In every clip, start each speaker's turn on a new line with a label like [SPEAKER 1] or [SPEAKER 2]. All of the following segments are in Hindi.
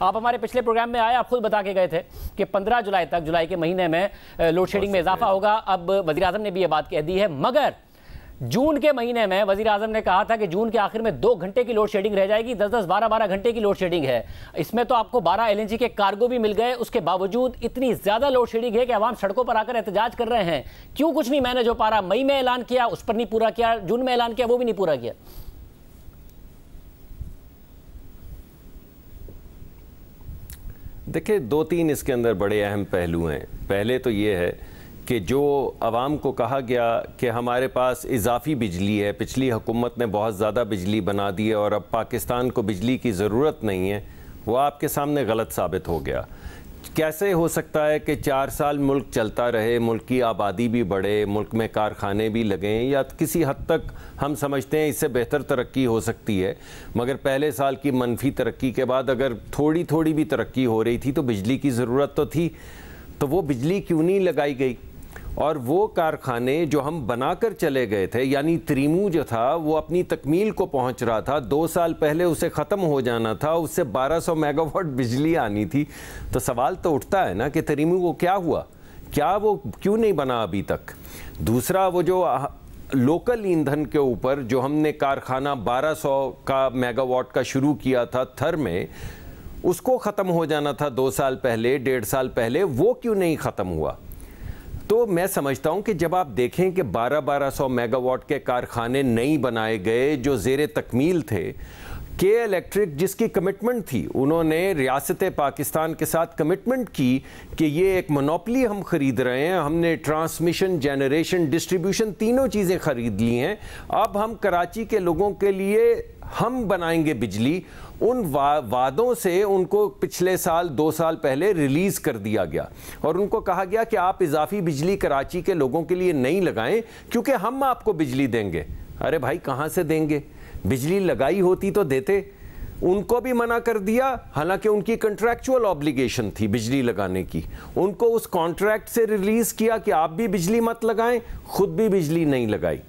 [SPEAKER 1] आप हमारे पिछले प्रोग्राम में आए, आप खुद बता के गए थे कि 15 जुलाई तक, जुलाई के महीने में लोड शेडिंग में इजाफा होगा। अब वज़ीर आज़म ने भी ये बात कह दी है, मगर जून के महीने में वज़ीर आज़म ने कहा था कि जून के आखिर में 2 घंटे की लोड शेडिंग रह जाएगी, 10-10, 12-12 घंटे की लोड शेडिंग है। इसमें तो आपको 12 LNG के कार्गो भी मिल गए, उसके बावजूद इतनी ज़्यादा लोड शेडिंग है कि अवाम सड़कों पर आकर एहतजाज कर रहे हैं। क्यों कुछ नहीं मैनेज हो पा रहा? मई में ऐलान किया, उस पर नहीं पूरा किया, जून में ऐलान किया, वो भी नहीं पूरा किया।
[SPEAKER 2] देखिए, 2-3 इसके अंदर बड़े अहम पहलू हैं। पहले तो ये है कि जो आवाम को कहा गया कि हमारे पास इजाफी बिजली है, पिछली हुकूमत ने बहुत ज़्यादा बिजली बना दी है और अब पाकिस्तान को बिजली की ज़रूरत नहीं है, वो आपके सामने गलत साबित हो गया। कैसे हो सकता है कि 4 साल मुल्क चलता रहे, मुल्क की आबादी भी बढ़े, मुल्क में कारखाने भी लगें, या किसी हद तक हम समझते हैं इससे बेहतर तरक्की हो सकती है, मगर पहले साल की मनफी तरक्की के बाद अगर थोड़ी थोड़ी भी तरक्की हो रही थी तो बिजली की ज़रूरत तो थी, तो वो बिजली क्यों नहीं लगाई गई? और वो कारखाने जो हम बनाकर चले गए थे, यानी त्रिमू जो था वो अपनी तकमील को पहुंच रहा था, 2 साल पहले उसे ख़त्म हो जाना था, उससे 1200 मेगावाट बिजली आनी थी। तो सवाल तो उठता है ना कि त्रिमू को क्या हुआ, क्या वो क्यों नहीं बना अभी तक? दूसरा, वो जो लोकल ईंधन के ऊपर जो हमने कारखाना 1200 का मेगावाट का शुरू किया था थर में, उसको ख़त्म हो जाना था 2 साल पहले, 1.5 साल पहले, वो क्यों नहीं ख़त्म हुआ? तो मैं समझता हूं कि जब आप देखें कि 1200 मेगावाट के कारखाने नहीं बनाए गए जो ज़ेरे तकमील थे, के इलेक्ट्रिक जिसकी कमिटमेंट थी, उन्होंने रियासत पाकिस्तान के साथ कमिटमेंट की कि ये एक मोनोपली हम ख़रीद रहे हैं, हमने ट्रांसमिशन, जनरेशन, डिस्ट्रीब्यूशन तीनों चीज़ें ख़रीद ली हैं, अब हम कराची के लोगों के लिए हम बनाएंगे बिजली। उन वादों से उनको पिछले साल 2 साल पहले रिलीज़ कर दिया गया और उनको कहा गया कि आप इजाफी बिजली कराची के लोगों के लिए नहीं लगाएं क्योंकि हम आपको बिजली देंगे। अरे भाई, कहाँ से देंगे? बिजली लगाई होती तो देते। उनको भी मना कर दिया, हालांकि उनकी कॉन्ट्रैक्चुअल ऑब्लिगेशन थी बिजली लगाने की। उनको उस कॉन्ट्रैक्ट से रिलीज़ किया कि आप भी बिजली मत लगाएं, खुद भी बिजली नहीं लगाई।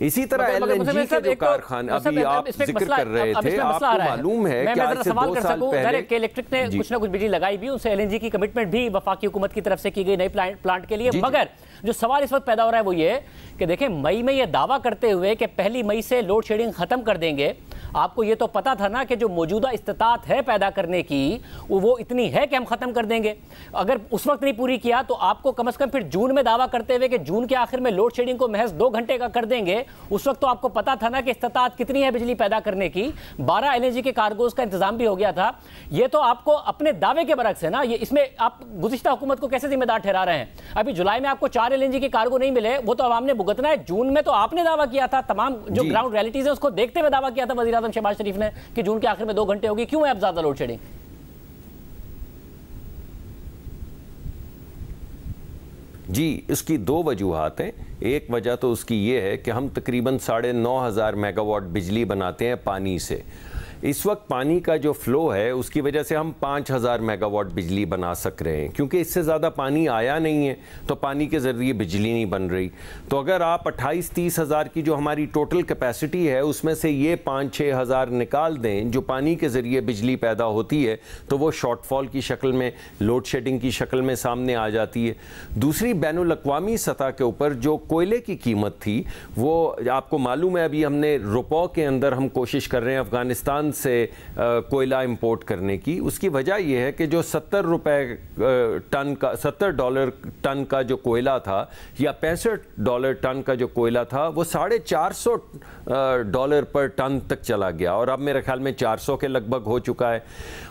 [SPEAKER 2] इसी तरह LNG के जो कारखाने अभी आप जिक्र कर रहे थे, आपको मालूम है कि आज से 2 साल पहले
[SPEAKER 1] कि इलेक्ट्रिक ने कुछ ना कुछ बिजली लगाई भी, उनसे LNG की कमिटमेंट भी वफाकी हुकूमत की तरफ से की गई नई प्लांट के लिए। मगर जो सवाल इस वक्त पैदा हो रहा है वो ये कि देखें, मई में ये दावा करते हुए कि 1 मई से लोड शेडिंग खत्म कर देंगे, आपको ये तो पता था ना कि जो मौजूदा इस्तात है पैदा करने की वो इतनी है कि हम खत्म कर देंगे। अगर उस वक्त नहीं पूरी किया तो आपको कम से कम फिर जून में दावा करते हुए कि जून के आखिर में लोड शेडिंग को महज 2 घंटे का कर देंगे, उस वक्त तो आपको पता था ना कि इस्तात कितनी है बिजली पैदा करने की। 12 LNG के कार्गोज का इंतजाम भी हो गया था। ये तो आपको अपने दावे के बरक्स है ना, ये इसमें आप गुज़िश्ता हुकूमत को कैसे जिम्मेदार ठहरा रहे हैं? अभी जुलाई में आपको 4 LNG के कार्गो नहीं मिले, वो तो आवाम ने भुगतना है। जून में तो आपने दावा किया था, तमाम जो ग्राउंड रियलिटीज है उसको देखते हुए दावा किया था वज़ीर आज़म शहबाज शरीफ ने कि जून के आखिर में 2 घंटे होगी। क्यों है अब ज्यादा लोड शेडिंग?
[SPEAKER 2] जी, इसकी 2 वजूहात हैं। एक वजह तो उसकी ये है कि हम तकरीबन 9,500 मेगावाट बिजली बनाते हैं पानी से। इस वक्त पानी का जो फ़्लो है उसकी वजह से हम 5,000 मेगावाट बिजली बना सक रहे हैं, क्योंकि इससे ज़्यादा पानी आया नहीं है तो पानी के ज़रिए बिजली नहीं बन रही। तो अगर आप 28-30 हज़ार की जो हमारी टोटल कैपेसिटी है उसमें से ये 5-6 हज़ार निकाल दें जो पानी के ज़रिए बिजली पैदा होती है, तो वो शॉर्टफॉल की शक्ल में, लोड शेडिंग की शक्ल में सामने आ जाती है। दूसरी, बैनुल-अक़वामी सतह के ऊपर जो कोयले की कीमत थी वो आपको मालूम है, अभी हमने रुपौ के अंदर हम कोशिश कर रहे हैं अफ़गानिस्तान से कोयला इंपोर्ट करने की। उसकी वजह यह है कि जो 70 रुपए टन का, $70 टन का जो कोयला था या $65 टन का जो कोयला था वो $450 पर टन तक चला गया और अब मेरे ख्याल में 400 के लगभग हो चुका है।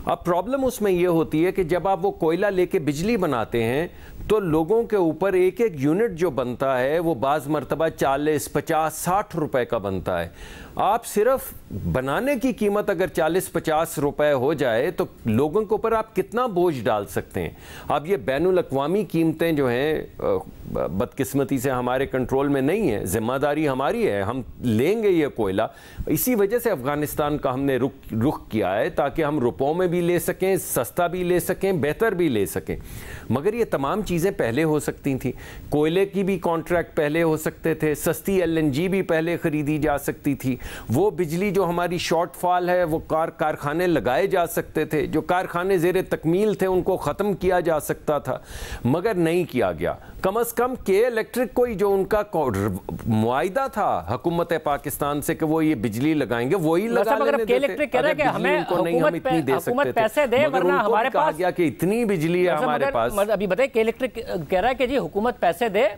[SPEAKER 2] अब प्रॉब्लम उसमें यह होती है कि जब आप वो कोयला लेके बिजली बनाते हैं तो लोगों के ऊपर एक एक यूनिट जो बनता है वो बाज़ मरतबा 40, 50, 60 रुपए का बनता है। आप सिर्फ बनाने की कीमत अगर 40-50 रुपए हो जाए तो लोगों के ऊपर आप कितना बोझ डाल सकते हैं। अब ये बैनुल-अक़वामी कीमतें जो हैं बदकिस्मती से हमारे कंट्रोल में नहीं है, जिम्मेदारी हमारी है, हम लेंगे ये कोयला। इसी वजह से अफगानिस्तान का हमने रुख किया है, ताकि हम रुपयों में भी ले सकें, सस्ता भी ले सकें, बेहतर भी ले सकें। मगर ये तमाम चीज़ें पहले हो सकती थी। कोयले की भी कॉन्ट्रैक्ट पहले हो सकते थे, सस्ती LNG भी पहले ख़रीदी जा सकती थी, वो बिजली जो हमारी शॉर्टफॉल है वो कारखाने लगाए जा सकते थे, जो कारखाने ज़ेरे तकमील थे उनको ख़त्म किया जा सकता था, मगर नहीं किया गया। कम से कम के इलेक्ट्रिक कोई जो उनका मुआयदा था हुकूमत पाकिस्तान से कि वो ये बिजली लगाएंगे, वही लगा लेने देते।
[SPEAKER 1] अगर हमें हुकूमत पैसे दे, वरना हमारे पास
[SPEAKER 2] गया कि इतनी बिजली है हमारे पास।
[SPEAKER 1] अभी बताइए के इलेक्ट्रिक कह रहा है कि जी हुकूमत पैसे दे,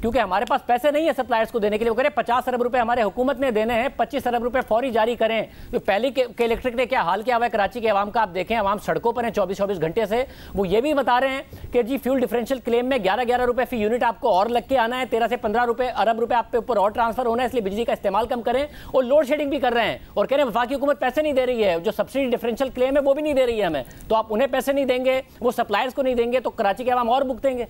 [SPEAKER 1] क्योंकि हमारे पास पैसे नहीं है सप्लायर्स को देने के लिए। वो कह रहे 50 अरब रुपए हमारे हुकूमत ने देने हैं, 25 अरब रुपए फौरी जारी करें। तो पहले के इलेक्ट्रिक ने क्या हाल किया हुआ है कराची के अवाम का, आप देखें अवाम सड़कों पर हैं 24-24 घंटे से। वो ये भी बता रहे हैं कि जी फ्यूल डिफरेंशियल क्लेम में 11-11 रुपए फी यूनिट आपको और लग के आना है, 13 से 15 अरब रुपए आप पे ऊपर और ट्रांसफर होना है, इसलिए बिजली का इस्तेमाल कम करें। और लोड शेडिंग भी कर रहे हैं और कह रहे हैं वफाकी हुकूमत पैसे नहीं दे रही है, जो सब्सिडी डिफरेंशियल क्लेम है वो भी नहीं दे रही है हमें, तो आप उन्हें पैसे नहीं देंगे, वो सप्लायर्स को नहीं देंगे, तो कराची के अवाम और भुगतेंगे।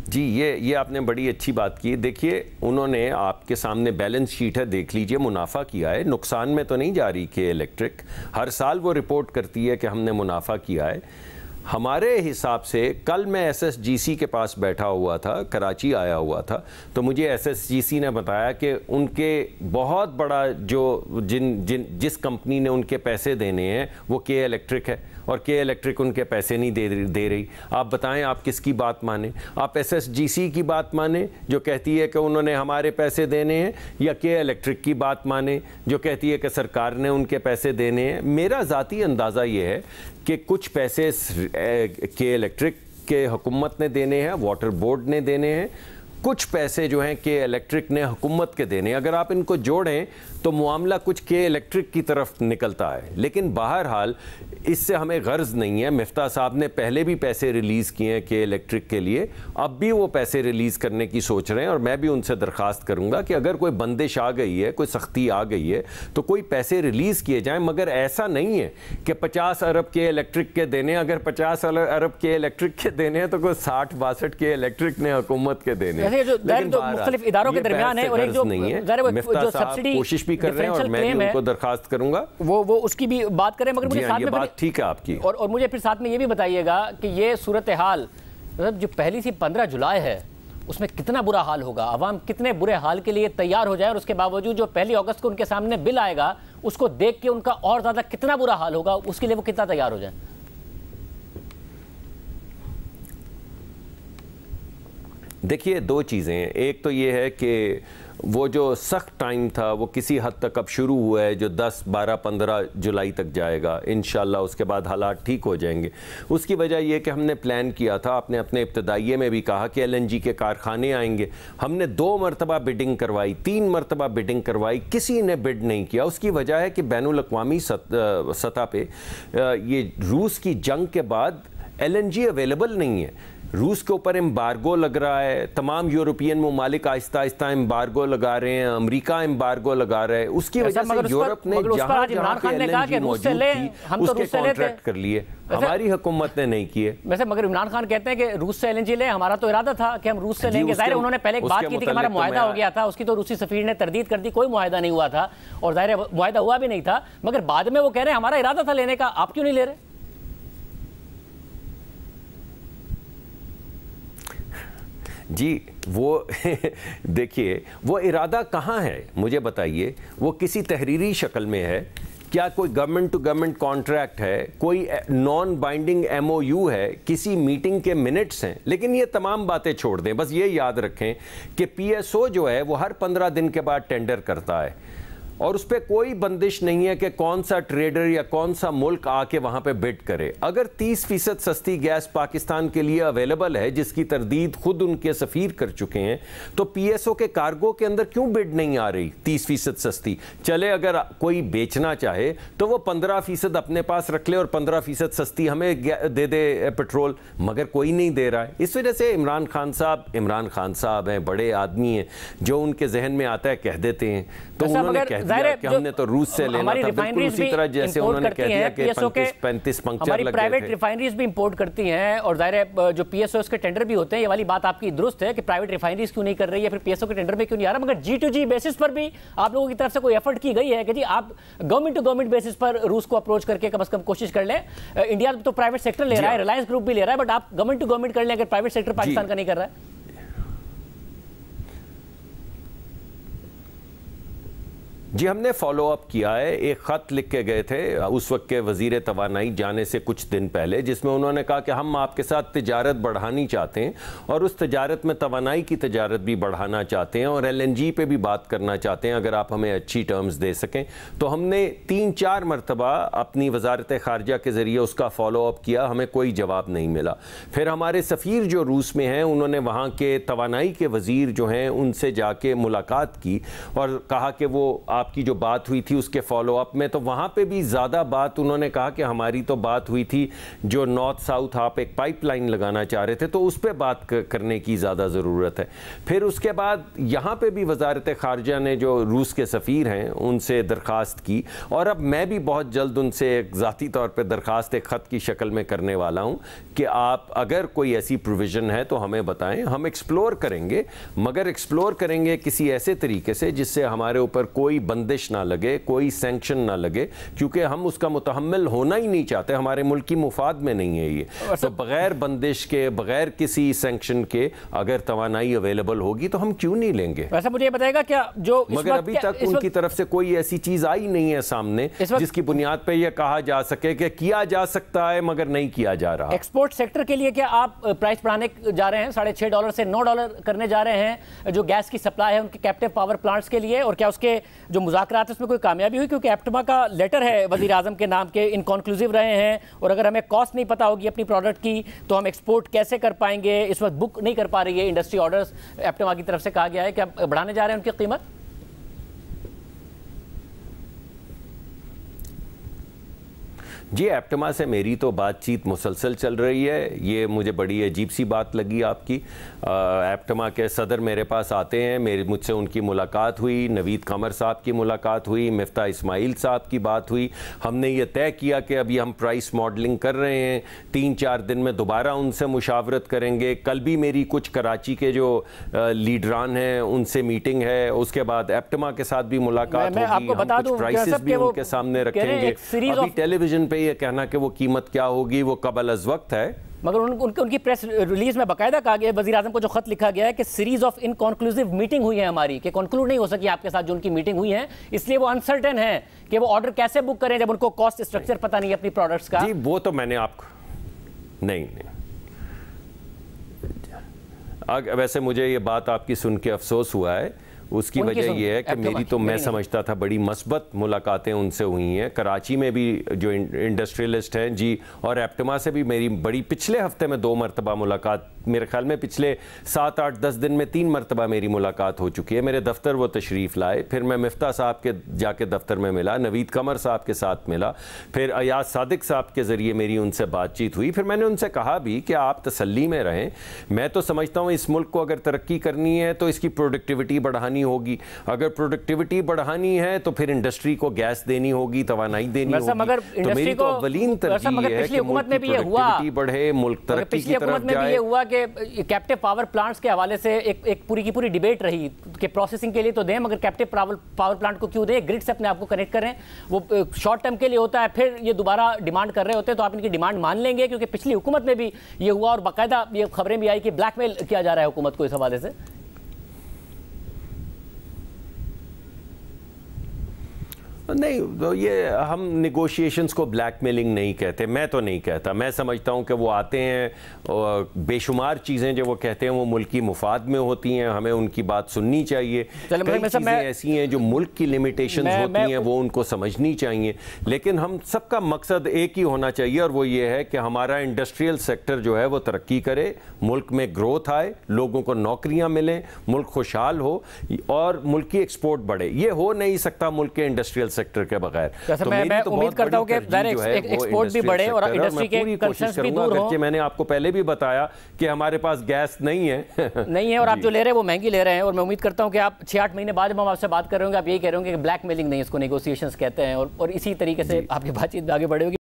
[SPEAKER 2] जी ये आपने बड़ी अच्छी बात की। देखिए उन्होंने आपके सामने बैलेंस शीट है, देख लीजिए, मुनाफा किया है, नुकसान में तो नहीं जा रही के इलेक्ट्रिक। हर साल वो रिपोर्ट करती है कि हमने मुनाफा किया है। हमारे हिसाब से कल मैं SSGC के पास बैठा हुआ था, कराची आया हुआ था, तो मुझे SSGC ने बताया कि उनके बहुत बड़ा जो जिस कंपनी ने उनके पैसे देने हैं वो के इलेक्ट्रिक है, और के इलेक्ट्रिक उनके पैसे नहीं दे रही। आप बताएं आप किसकी बात माने? आप SSGC की बात माने जो कहती है कि उन्होंने हमारे पैसे देने हैं, या के इलेक्ट्रिक की बात माने जो कहती है कि सरकार ने उनके पैसे देने हैं? मेरा ज़ाती अंदाज़ा ये है कि कुछ पैसे के इलेक्ट्रिक के हुकूमत ने देने हैं, वाटर बोर्ड ने देने हैं, कुछ पैसे जो हैं के इलेक्ट्रिक ने हुकूमत के देने। अगर आप इनको जोड़ें तो मामला कुछ के इलेक्ट्रिक की तरफ निकलता है। लेकिन बहरहाल इससे हमें गर्ज नहीं है। मिफ्ता साहब ने पहले भी पैसे रिलीज़ किए हैं के इलेक्ट्रिक के लिए, अब भी वो पैसे रिलीज़ करने की सोच रहे हैं, और मैं भी उनसे दरख्वास्त करूंगा कि अगर कोई बंदिश आ गई है, कोई सख्ती आ गई है, तो कोई पैसे रिलीज़ किए जाएं। मगर ऐसा नहीं है कि 50 अरब के इलेक्ट्रिक के देने, अगर 50 अरब के इलेक्ट्रिक के देने हैं तो कोई 60-62 के इलेक्ट्रिक ने हुकूमत के देने हैं।
[SPEAKER 1] मुख्तलिफ इदारों के दरमियान है, और एक जो सब्सिडी
[SPEAKER 2] कोशिश भी कर रहे हैं, और मैं भी उनको दरखास्त करूंगा वो
[SPEAKER 1] उसकी भी बात करें। मगर मुझे साथ में
[SPEAKER 2] बात ठीक है आपकी,
[SPEAKER 1] और मुझे फिर साथ में ये भी बताइएगा कि ये सूरत हाल जो पहली से 15 जुलाई है उसमें कितना बुरा हाल होगा, अवाम कितने बुरे हाल के लिए तैयार हो जाए, और उसके बावजूद जो 1 अगस्त को उनके सामने बिल आएगा उसको देख के उनका और ज्यादा कितना बुरा हाल होगा, उसके लिए वो कितना तैयार हो जाए।
[SPEAKER 2] देखिए दो चीज़ें हैं। एक तो ये है कि वो जो सख्त टाइम था वो किसी हद तक अब शुरू हुआ है, जो 10, 12, 15 जुलाई तक जाएगा इंशाल्लाह। उसके बाद हालात ठीक हो जाएंगे। उसकी वजह यह कि हमने प्लान किया था, आपने अपने इब्तदाइये में भी कहा कि LNG के कारखाने आएंगे। हमने 2 मरतबा बिडिंग करवाई, 3 मरतबा बिडिंग करवाई, किसी ने बिड नहीं किया। उसकी वजह है कि बैनुल-अक़वामी सतह पे ये रूस की जंग के बाद LNG अवेलेबल नहीं है। रूस के ऊपर एम्बार्गो लग रहा है, तमाम यूरोपियन ममालिक आहिस्ता आहिस्ता एम्बार्गो लगा रहे हैं, अमेरिका एम्बार्गो लगा रहा है। उसकी वजह से यूरोप ने जहां जहां पे LNG मौजूद थी उसके कॉन्ट्रैक्ट कर लिए, हमारी हुकूमत ने नहीं किए।
[SPEAKER 1] वैसे मगर इमरान खान कहते हैं कि रूस से LNG ले, हमारा तो इरादा था कि हम रूस से लेंगे। जाहिर है उन्होंने पहले एक बात की थी कि हमारा मुआहदा हो गया था, उसकी तो रूसी सफीर ने तरदीद कर दी, कोई मुआहदा नहीं हुआ था, और जाहिर है मुआहदा हुआ भी नहीं था। मगर बाद में वो कह रहे हैं हमारा इरादा था लेने का, आप क्यों नहीं ले रहे?
[SPEAKER 2] जी वो देखिए वो इरादा कहाँ है मुझे बताइए। वो किसी तहरीरी शक्ल में है क्या? कोई गवर्नमेंट टू गवर्नमेंट कॉन्ट्रैक्ट है? कोई नॉन बाइंडिंग MOU है? किसी मीटिंग के मिनट्स हैं? लेकिन ये तमाम बातें छोड़ दें, बस ये याद रखें कि PSO जो है वो हर 15 दिन के बाद टेंडर करता है, और उस पर कोई बंदिश नहीं है कि कौन सा ट्रेडर या कौन सा मुल्क आके वहाँ पे बिड करे। अगर 30% सस्ती गैस पाकिस्तान के लिए अवेलेबल है, जिसकी तरदीद खुद उनके सफ़ीर कर चुके हैं, तो PSO के कार्गो के अंदर क्यों बिड नहीं आ रही 30% सस्ती? चले अगर कोई बेचना चाहे तो वो 15% अपने पास रख ले और 15% सस्ती हमें दे दे पेट्रोल, मगर कोई नहीं दे रहा है। इस वजह से इमरान खान साहब हैं, बड़े आदमी हैं, जो उनके जहन में आता है कह देते हैं, तो उन्होंने कह दिया कि हमने तो रूस से लेना था, बिल्कुल उसी तरह जैसे उन्होंने कह दिया कि 35 पंक्चर लग गए थे।
[SPEAKER 1] प्राइवेट रिफाइनरीज भी इंपोर्ट करती हैं, और जाहिर है जो पीएसओ के टेंडर भी होते हैं, ये वाली बात आपकी दुरुस्त है कि प्राइवेट रिफाइनरीज क्यों नहीं कर रही है, फिर पीएसओ के टेंडर में क्यों नहीं आ रहा, मगर G2G बेसिस पर भी आप लोगों की तरफ से कोई एफर्ट की गई है कि जी आप गवर्नमेंट टू गवर्नमेंट बेसिस पर रूस को अप्रोच करके कम से कम कोशिश कर लें? इंडिया तो प्राइवेट सेक्टर ले रहा है, रिलायंस ग्रुप भी ले रहा है, बट आप गवर्नमेंट टू गवर्नमेंट कर लें अगर प्राइवेट सेक्टर पाकिस्तान का नहीं कर रहा है?
[SPEAKER 2] जी, हमने फॉलो अप किया है। एक ख़त लिख के गए थे उस वक्त के वज़ीर तवानाई जाने से कुछ दिन पहले, जिसमें उन्होंने कहा कि हम आपके साथ तिजारत बढ़ानी चाहते हैं और उस तिजारत में तवानाई की तिजारत भी बढ़ाना चाहते हैं और LNG पे भी बात करना चाहते हैं, अगर आप हमें अच्छी टर्म्स दे सकें। तो हमने 3-4 मरतबा अपनी वजारत ख़ारजा के ज़रिए उसका फॉलो अप किया, हमें कोई जवाब नहीं मिला। फिर हमारे सफ़ीर जो रूस में हैं, उन्होंने वहाँ के तवानाई के वज़ीर जो हैं उनसे जाके मुलाकात की और कहा कि वो आपकी जो बात हुई थी उसके फॉलो अप में, तो वहाँ पे भी ज़्यादा बात उन्होंने कहा कि हमारी तो बात हुई थी जो नॉर्थ साउथ आप एक पाइपलाइन लगाना चाह रहे थे, तो उस पर बात करने की ज़्यादा ज़रूरत है। फिर उसके बाद यहाँ पे भी वजारत ख़ारजा ने जो रूस के सफ़ीर हैं उनसे दरख्वास्त की, और अब मैं भी बहुत जल्द उनसे एक ज़ाती तौर पर दरख्वास्त एक ख़त की शक्ल में करने वाला हूँ कि आप अगर कोई ऐसी प्रोविज़न है तो हमें बताएं, हम एक्सप्लोर करेंगे, मगर एक्सप्लोर करेंगे किसी ऐसे तरीके से जिससे हमारे ऊपर कोई बंदिश ना लगे, कोई सैंक्शन ना लगे, क्योंकि हम उसका मुतहम्मिल होना ही नहीं चाहते, हमारे मुल्क की मुफाद में नहीं है ये। तो बगैर बंदिश के, बगैर किसी सैंक्शन के अगर तवानाई अवेलेबल होगी तो हम क्यों नहीं लेंगे?
[SPEAKER 1] वैसे मुझे बताएगा क्या जो
[SPEAKER 2] मगर अभी तक उनकी तरफ से कोई ऐसी चीज आई नहीं है सामने जिसकी बुनियाद पर यह कहा जा सके कि किया जा सकता है मगर नहीं किया जा रहा।
[SPEAKER 1] एक्सपोर्ट सेक्टर के लिए क्या आप प्राइस बढ़ाने जा रहे हैं? $6.5 से $9 करने जा रहे हैं जो गैस की सप्लाई है उनके कैप्टिव पावर प्लांट्स के लिए, और क्या उसके जो मुज़ाकरात है उसमें कोई कामयाबी हुई? क्योंकि एप्टमा का लेटर है वज़ीर आज़म के नाम के, इनकॉन्क्लूसिव रहे हैं, और अगर हमें कॉस्ट नहीं पता होगी अपनी प्रोडक्ट की तो हम एक्सपोर्ट कैसे कर पाएंगे? इस वक्त बुक नहीं कर पा रही है इंडस्ट्री ऑर्डर्स, एप्टमा की तरफ से कहा गया है कि अब बढ़ाने जा रहे हैं उनकी कीमत।
[SPEAKER 2] जी, एप्टमा से मेरी तो बातचीत मुसलसल चल रही है, ये मुझे बड़ी अजीब सी बात लगी आपकी। एप्टमा के सदर मेरे पास आते हैं, मुझसे उनकी मुलाकात हुई, नवीद कमर साहब की मुलाकात हुई, मिफ्ता इस्माइल साहब की बात हुई। हमने ये तय किया कि अभी हम प्राइस मॉडलिंग कर रहे हैं, 3-4 दिन में दोबारा उनसे मुशावरत करेंगे। कल भी मेरी कुछ कराची के जो लीडरान हैं उनसे मीटिंग है, उसके बाद एप्टमा के साथ भी मुलाकात होगी, हम कुछ प्राइसेस भी उनके सामने रखेंगे। अभी टेलीविजन पे ये कहना कि वो कीमत क्या होगी वो कबल अज़ वक्त है,
[SPEAKER 1] मगर उनकी प्रेस रिलीज में बाकायदा कहा गया, वज़ीर आज़म को जो खत लिखा गया है कि सीरीज ऑफ इनकॉन्क्लूसिव मीटिंग हुई है हमारी, कि कंक्लूड नहीं हो सकी आपके साथ जो उनकी मीटिंग हुई है, इसलिए वो अनसर्टेन है कि वो ऑर्डर कैसे बुक करें जब उनको कॉस्ट स्ट्रक्चर पता नहीं है अपनी प्रोडक्ट्स का।
[SPEAKER 2] जी, वो तो मैंने आपको नहीं वैसे मुझे ये बात आपकी सुन के अफसोस हुआ है। उसकी वजह यह है कि मेरी तो मैं समझता था बड़ी मस्बत मुलाकातें उनसे हुई हैं, कराची में भी जो इंडस्ट्रियलिस्ट हैं जी, और एप्टमा से भी मेरी बड़ी पिछले हफ्ते में 2 मरतबा मुलाकात, मेरे ख्याल में पिछले 7-8-10 दिन में 3 मरतबा मेरी मुलाकात हो चुकी है। मेरे दफ्तर वो तशरीफ़ लाए, फिर मैं मिफ्ता साहब के जाके दफ्तर में मिला, नवीद कमर साहब के साथ मिला, फिर अयाज सादिक साहब के ज़रिए मेरी उनसे बातचीत हुई। फिर मैंने उनसे कहा भी कि आप तसल्ली में रहें, मैं तो समझता हूँ इस मुल्क को अगर तरक्की करनी है तो इसकी प्रोडक्टिविटी बढ़ानी होगी, अगर प्रोडक्टिविटी बढ़ानी है तो फिर इंडस्ट्री को गैस देनी होगी, तवानाई देनी होगी।
[SPEAKER 1] मगर
[SPEAKER 2] तो मेरी तो अवलीन तरजीह है कि मुल्क की प्रोडक्टिविटी बढ़े, मुल्क तरक्की की तरफ जाए।
[SPEAKER 1] हुआ कि कैप्टिव पावर प्लांट्स के हवाले से एक पूरी की पूरी डिबेट रही कि प्रोसेसिंग के लिए तो दें, मगर कैप्टिव पावर प्लांट को क्यों दें? ग्रिड से अपने आप को कनेक्ट करें, वो शॉर्ट टर्म के लिए होता है, फिर ये दोबारा डिमांड कर रहे होते हैं, तो आप इनकी डिमांड मान लेंगे? क्योंकि पिछली हुकूमत में भी ये हुआ और बाकायदा ये खबरें भी आई कि ब्लैकमेल किया जा रहा है हुकूमत को इस हवाले से।
[SPEAKER 2] नहीं, तो ये हम निगोशिएशंस को ब्लैकमेलिंग नहीं कहते, मैं तो नहीं कहता। मैं समझता हूँ कि वो आते हैं और बेशुमार चीज़ें जो वो कहते हैं वो मुल्क की मुफाद में होती हैं, हमें उनकी बात सुननी चाहिए। कई चीज़ें ऐसी हैं जो मुल्क की लिमिटेशंस होती हैं वो उनको समझनी चाहिए, लेकिन हम सबका मकसद एक ही होना चाहिए और वो ये है कि हमारा इंडस्ट्रियल सेक्टर जो है वो तरक्की करे, मुल्क में ग्रोथ आए, लोगों को नौकरियाँ मिलें, मुल्क खुशहाल हो और मुल्क की एक्सपोर्ट बढ़े। ये हो नहीं सकता मुल्क के इंडस्ट्रियल सेक्टर के बगैर।
[SPEAKER 1] तो मैं उम्मीद करता हूं कि एक्सपोर्ट भी बढ़े और इंडस्ट्री के कंसर्न्स भी दूर हो।
[SPEAKER 2] मैंने आपको पहले भी बताया कि हमारे पास गैस नहीं है
[SPEAKER 1] और आप जो ले रहे हैं वो महंगी ले रहे हैं, और मैं उम्मीद करता हूं कि आप 6-8 महीने बाद जब हम आपसे बात कर रहे होंगे आप यही कह रहे होंगे कि ब्लैकमेलिंग नहीं, इसको नेगोशिएशंस कहते हैं, और इसी तरीके से आपकी बातचीत आगे बढ़ेगी।